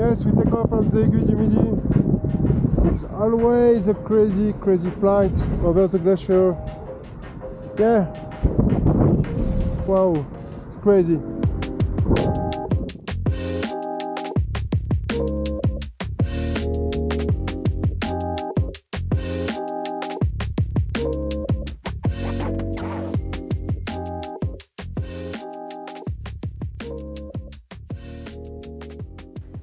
Yes, we take off from the Aiguille du Midi. It's always a crazy flight over the glacier. Yeah. Wow, it's crazy.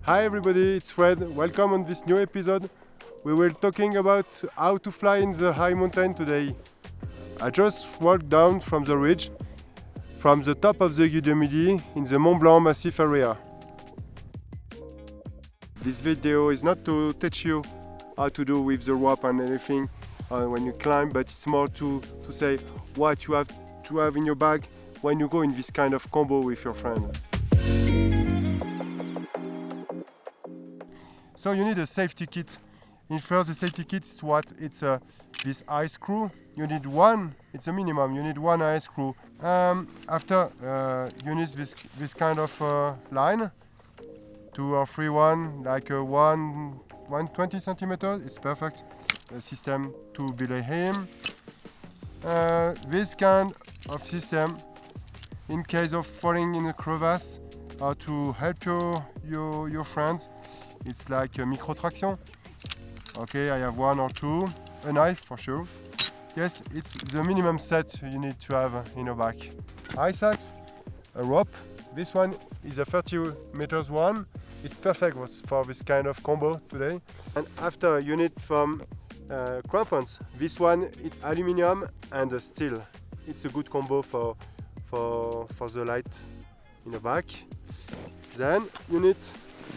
Hi everybody, it's Fred. Welcome on this new episode. We were talking about how to fly in the high mountain today. I just walked down from the ridge, from the top of the Aiguille du Midi in the Mont Blanc Massif area. This video is not to teach you how to do with the rope and everything when you climb, but it's more to say what you have to have in your bag when you go in this kind of combo with your friend. So you need a safety kit. In first, the safety kit is what? It's this ice screw. You need one. It's a minimum. You need one ice screw. After you need this kind of line, 2 or 3 one, like 120 centimeters. It's perfect. A system to belay him. This kind of system, in case of falling in a crevasse, or to help your friends. It's like a micro traction. Okay, I have 1 or 2. A knife for sure. Yes, it's the minimum set you need to have in your bag. Ice axe, a rope. This one is a 30 meters one. It's perfect for this kind of combo today. And after you need from crampons. This one it's aluminium and steel. It's a good combo for the light in the back. Then you need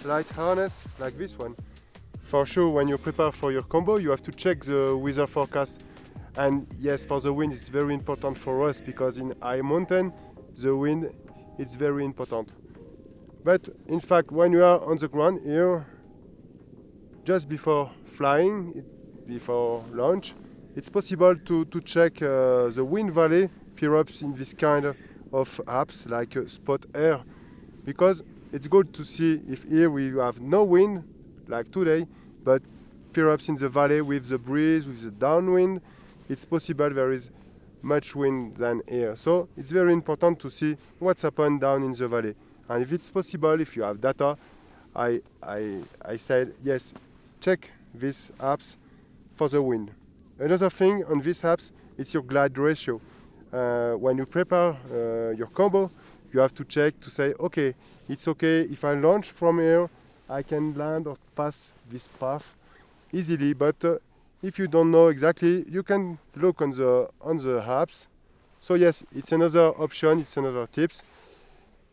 light harness like this one. For sure, when you prepare for your combo, you have to check the weather forecast. And yes, for the wind, it's very important for us because in high mountain, the wind is very important. But in fact, when you are on the ground here, just before flying, before launch, it's possible to check the wind valley perhaps in this kind of apps like Spot Air, because it's good to see if here we have no wind, like today, but perhaps in the valley with the breeze, with the downwind, it's possible there is much wind than here. So it's very important to see what's happened down in the valley. And if it's possible, if you have data, I said, yes, check these apps for the wind. Another thing on these apps, it's your glide ratio. When you prepare your combo, you have to check to say, okay, it's okay if I launch from here, I can land or pass this path easily. But if you don't know exactly, you can look on the apps. So yes, it's another option, it's another tips.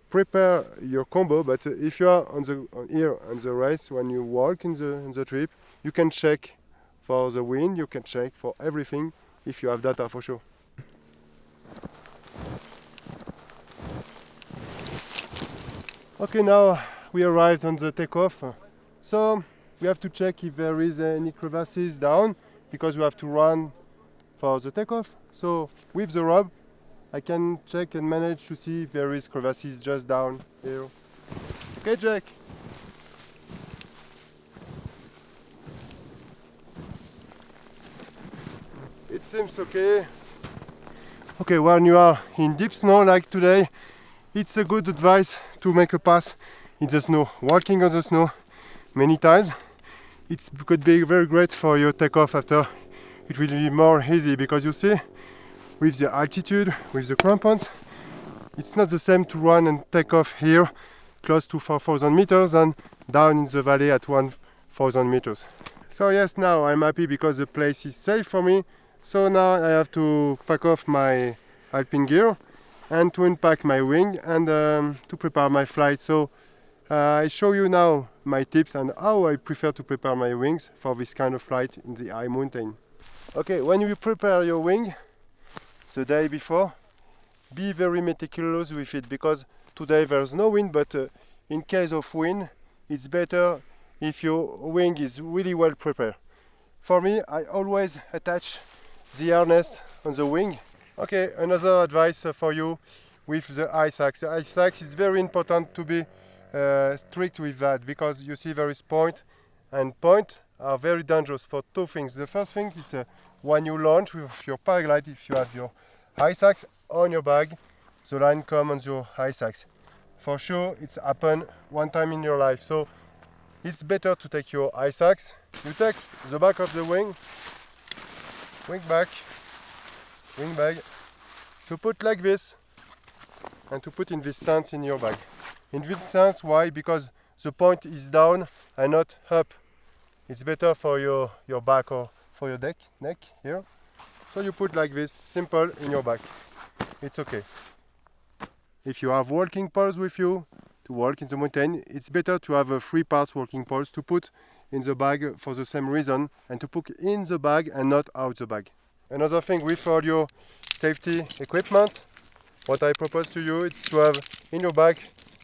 Prepare your combo, but if you are on the race, when you walk in the trip, you can check for the wind, you can check for everything if you have data for sure. Okay, now we arrived on the takeoff. So we have to check if there is any crevasses down because we have to run for the takeoff. So with the rope, I can check and manage to see if there is crevasses just down here. Okay, Jack. It seems okay. Okay, when you are in deep snow like today, it's a good advice to make a pass in the snow. Walking on the snow many times, it could be very great for your takeoff after. It will be more easy because you see, with the altitude, with the crampons, it's not the same to run and take off here close to 4,000 meters and down in the valley at 1,000 meters. So yes, now I'm happy because the place is safe for me. So now I have to pack off my alpine gear and to unpack my wing and to prepare my flight. So I show you now my tips and how I prefer to prepare my wings for this kind of flight in the high mountain. Okay, when you prepare your wing the day before, be very meticulous with it because today there's no wind, but in case of wind, it's better if your wing is really well prepared. For me, I always attach the harness on the wing. Okay, another advice for you with the ice axe. The ice axe is very important to be strict with that, because you see there is point, and point are very dangerous for two things. The first thing is when you launch with your paraglide, if you have your high sacks on your bag, the line comes on your high sacks. For sure, it's happened one time in your life. So it's better to take your high sacks. You take the back of the wing bag, to put like this, and to put in this sense in your bag. In this sense, why? Because the point is down and not up. It's better for your back or for your neck here. So you put like this, simple, in your bag. It's okay. If you have walking poles with you to walk in the mountain, it's better to have a 3 parts walking poles to put in the bag for the same reason, and to put in the bag and not out the bag. Another thing with all your safety equipment, what I propose to you is to have in your bag,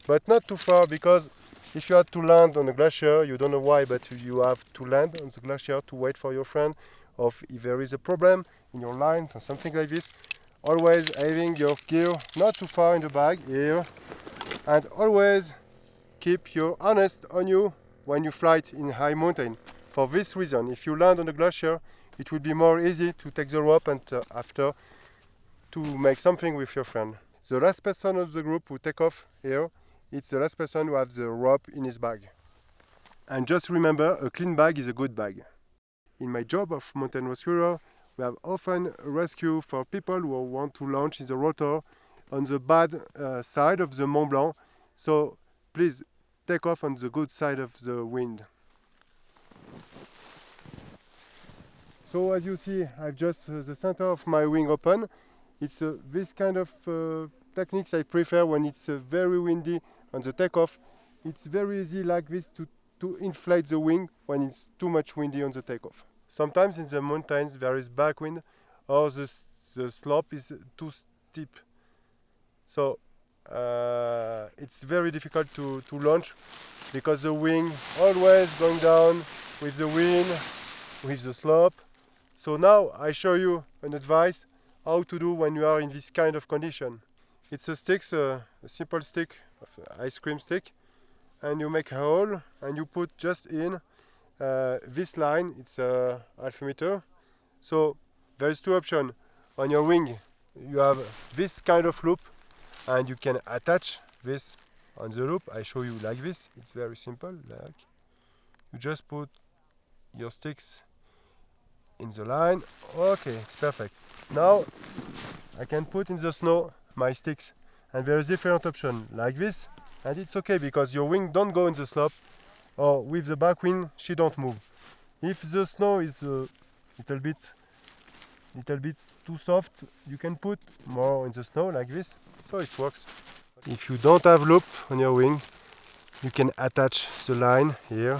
but not too far, because if you had to land on a glacier, you don't know why, but you have to land on the glacier to wait for your friend, or if there is a problem in your line or something like this, always having your gear not too far in the bag here, and always keep your harness on you when you fly in high mountain. For this reason, if you land on a glacier, it will be more easy to take the rope and after to make something with your friend. The last person of the group who take off here, it's the last person who has the rope in his bag. And just remember, a clean bag is a good bag. In my job of mountain rescuer, we have often rescue for people who want to launch in the rotor on the bad side of the Mont Blanc. So please take off on the good side of the wind. So as you see, I've just the center of my wing open. It's this kind of techniques I prefer when it's very windy on the takeoff. It's very easy like this to inflate the wing when it's too much windy on the takeoff. Sometimes in the mountains there is backwind, or the slope is too steep. So it's very difficult to launch, because the wing always going down with the wind, with the slope. So now I show you an advice how to do when you are in this kind of condition. It's a stick, a simple stick, ice cream stick, and you make a hole and you put just in this line. It's a half meter. So there's two options. On your wing you have this kind of loop, and you can attach this on the loop. I show you like this. It's very simple. Like you just put your sticks in the line. Okay, it's perfect. Now I can put in the snow my sticks, and there is different option like this, and it's okay because your wing don't go in the slope, or with the back wing she don't move. If the snow is a little bit too soft, you can put more in the snow like this, so it works. If you don't have loop on your wing, you can attach the line here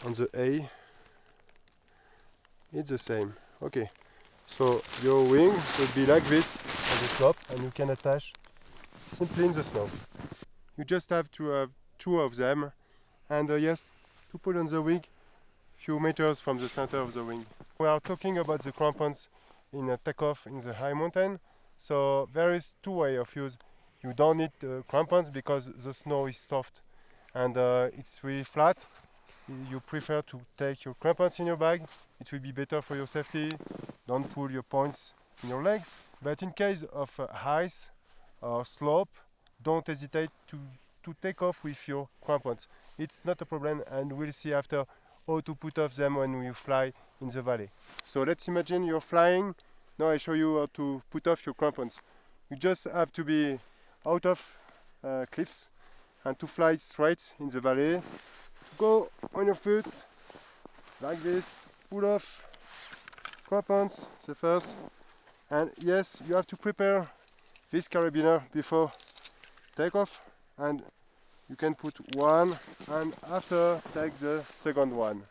on the A. It's the same. Okay, so your wing will be like this on the top, and you can attach simply in the snow. You just have to have two of them, and yes, to put on the wing few meters from the center of the wing. We are talking about the crampons in a takeoff in the high mountain. So there is two ways of use. You don't need crampons because the snow is soft and it's really flat. You prefer to take your crampons in your bag. It will be better for your safety. Don't pull your points in your legs. But in case of ice or slope, don't hesitate to take off with your crampons. It's not a problem, and we'll see after how to put off them when you fly in the valley. So let's imagine you're flying. Now I show you how to put off your crampons. You just have to be out of cliffs and to fly straight in the valley. Go on your foot like this, pull off crampons the first, and yes, you have to prepare this carabiner before takeoff, and you can put one and after take the second one.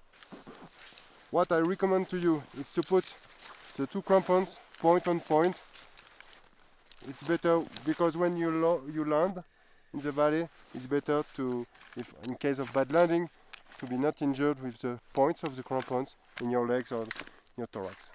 What I recommend to you is to put the two crampons point on point. It's better because when you land in the valley, it's better to, if in case of bad landing, to be not injured with the points of the crampons in your legs or your thorax.